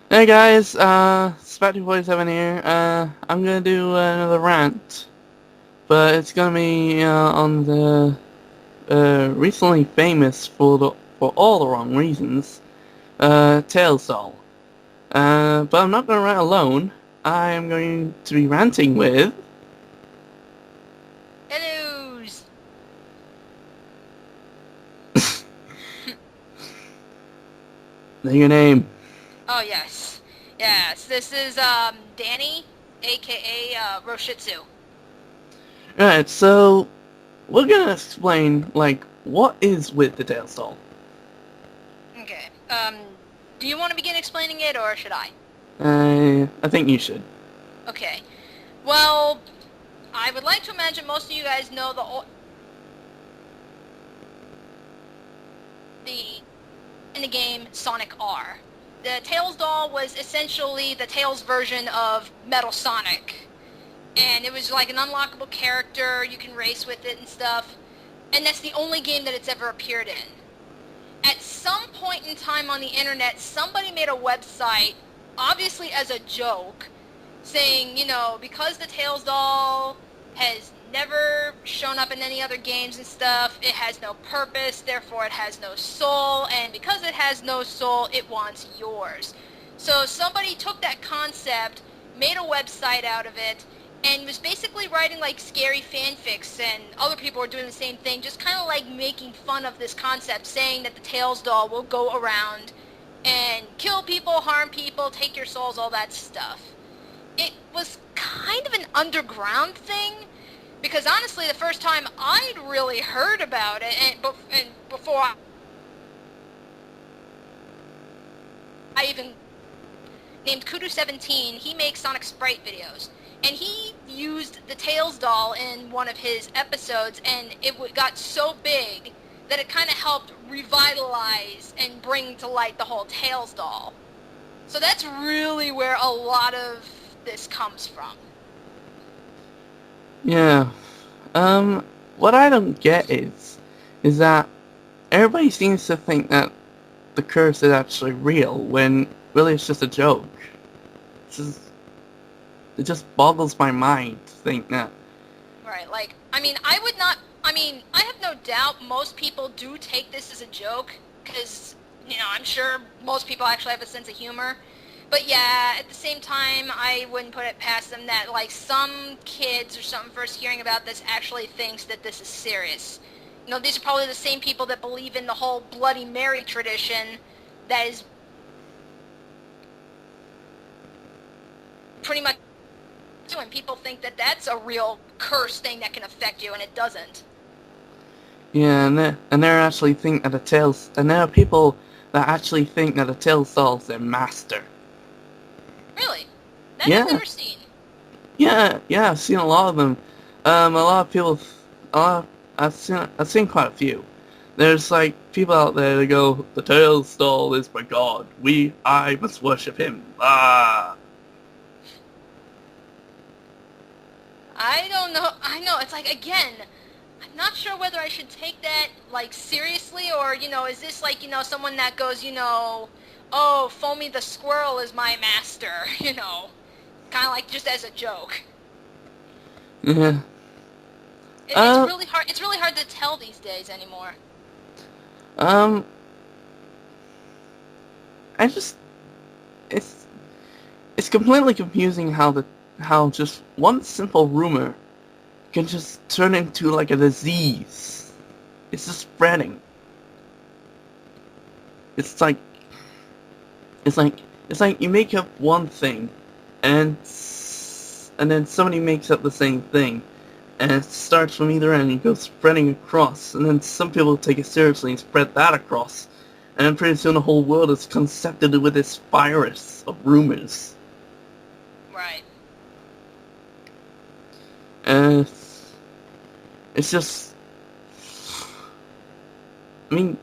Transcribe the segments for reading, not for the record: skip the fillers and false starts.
Hey guys, smakedude47 here. I'm gonna do another rant, but it's gonna be on the recently famous for all the wrong reasons, Tails doll. But I'm not gonna rant alone. I am going to be ranting with. Hellos! Know your name. Oh yes. Yes, this is Danny, aka roushutstu. Alright, so we're gonna explain what is with the Tails doll. Okay. Do you want to begin explaining it or should I? I think you should. Okay. Well, I would like to imagine most of you guys know the in the game Sonic R. The Tails doll was essentially the Tails version of Metal Sonic. And it was like an unlockable character, you can race with it and stuff. And that's the only game that it's ever appeared in. At some point in time on the internet, somebody made a website, obviously as a joke, saying, because the Tails doll has never shown up in any other games and stuff, it has no purpose, therefore it has no soul, and because it has no soul, it wants yours. So somebody took that concept, made a website out of it, and was basically writing like scary fanfics, and other people were doing the same thing, just kind of like making fun of this concept, saying that the Tails doll will go around and kill people, harm people, take your souls, all that stuff. It was kind of an underground thing, because honestly, the first time I'd really heard about it, and before I even named Kudu17, he makes Sonic Sprite videos. And he used the Tails doll in one of his episodes, and it got so big that it kind of helped revitalize and bring to light the whole Tails doll. So that's really where a lot of this comes from. Yeah. What I don't get is that everybody seems to think that the curse is actually real when really it's just a joke. It's just, it just boggles my mind to think that. Right, like, I have no doubt most people do take this as a joke, because, I'm sure most people actually have a sense of humor. But yeah, at the same time, I wouldn't put it past them that, like, some kids or something first hearing about this actually thinks that this is serious. These are probably the same people that believe in the whole Bloody Mary tradition that is pretty much when people think that that's a real curse thing that can affect you, and it doesn't. Yeah, and they actually think that the tails, and there are people that actually think that the tails solves their master. Really? That I've Yeah, never seen. yeah, I've seen a lot of them. A lot of people, a lot. I've seen quite a few. There's like people out there that go, the tails doll is my god. I must worship him. Ah. I don't know. I know. It's like, again, I'm not sure whether I should take that, like, seriously, or, is this like, someone that goes, oh, Foamy the Squirrel is my master, kind of like just as a joke. Yeah. It's Uh. really hard. It's really hard to tell these days anymore. Um. I just. It's. It's completely confusing how just one simple rumor can just turn into like a disease. It's just spreading. It's like it's like it's like you make up one thing, and and then somebody makes up the same thing, and it starts from either end and goes spreading across, and then some people take it seriously and spread that across, and then pretty soon the whole world is concepted with this virus of rumors. Right. And it's just, I mean,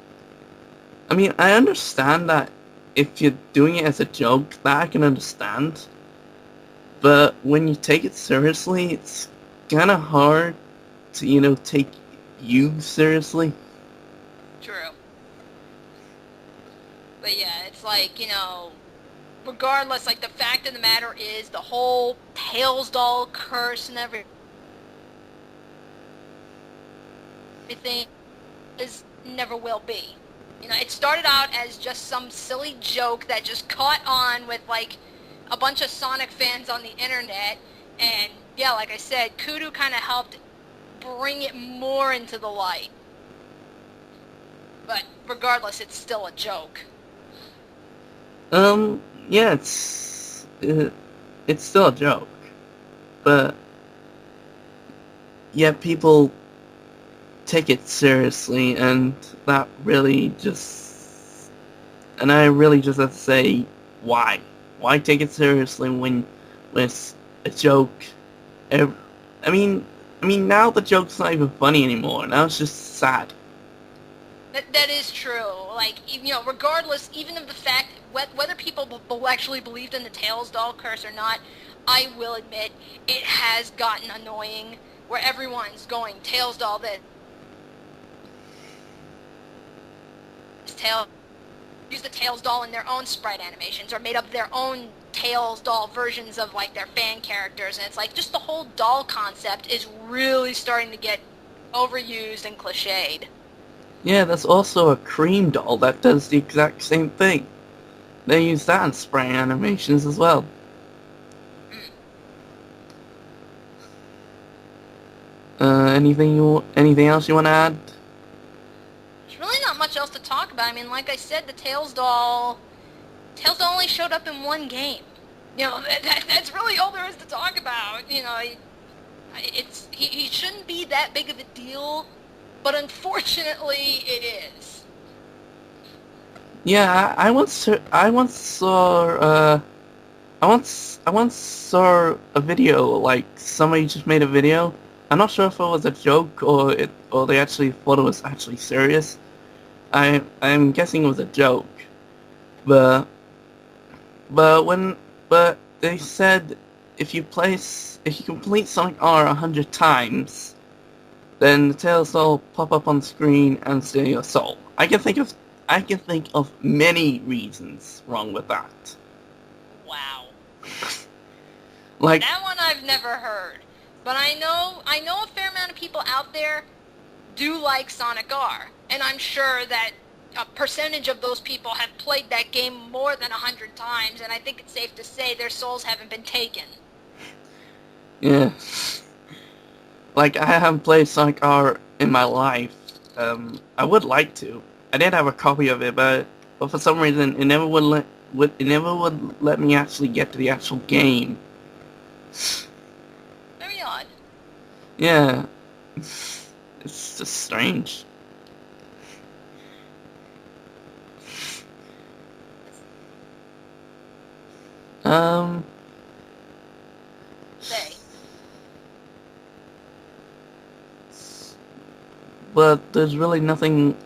I understand that if you're doing it as a joke, that I can understand. But when you take it seriously, it's kind of hard to, take you seriously. True. But yeah, it's like, regardless, like, the fact of the matter is the whole Tails doll curse and everything is never will be. You know, it started out as just some silly joke that just caught on with, like, a bunch of Sonic fans on the internet, and yeah, like I said, Kudu kind of helped bring it more into the light. But regardless, it's still a joke. Yeah, it's still a joke, but yeah, people take it seriously, and that really just, and I really just have to say, why? Why take it seriously when it's a joke? I mean, now the joke's not even funny anymore. Now it's just sad. That is true. Like, you know, regardless, even of the fact whether people actually believed in the Tails doll curse or not, I will admit it has gotten annoying. Where everyone's going Tails doll this, Tails, use the Tails doll in their own sprite animations, or made up their own Tails doll versions of, like, their fan characters, and it's like just the whole doll concept is really starting to get overused and cliched. Yeah, there's also a cream doll that does the exact same thing. They use that in sprite animations as well. Anything else you want to add? There's really not much else to talk about. I mean, like I said, the Tails doll only showed up in one game. You know, that's really all there is to talk about. You know, he shouldn't be that big of a deal, but unfortunately, it is. Yeah, I once saw a video, like somebody just made a video. I'm not sure if it was a joke or they actually thought it was actually serious. I'm guessing it was a joke, but but they said if you complete Sonic R 100 times, then the tails will pop up on the screen and steal your soul. I can think of many reasons wrong with that. Wow. Like, that one I've never heard. But I know a fair amount of people out there do like Sonic R, and I'm sure that a percentage of those people have played that game more than 100 times, and I think it's safe to say their souls haven't been taken. yeah. Like, I haven't played Sonic R in my life. I would like to. I did have a copy of it, but for some reason it never would let me actually get to the actual game. Very odd. Yeah. It's just strange. Say. But there's really nothing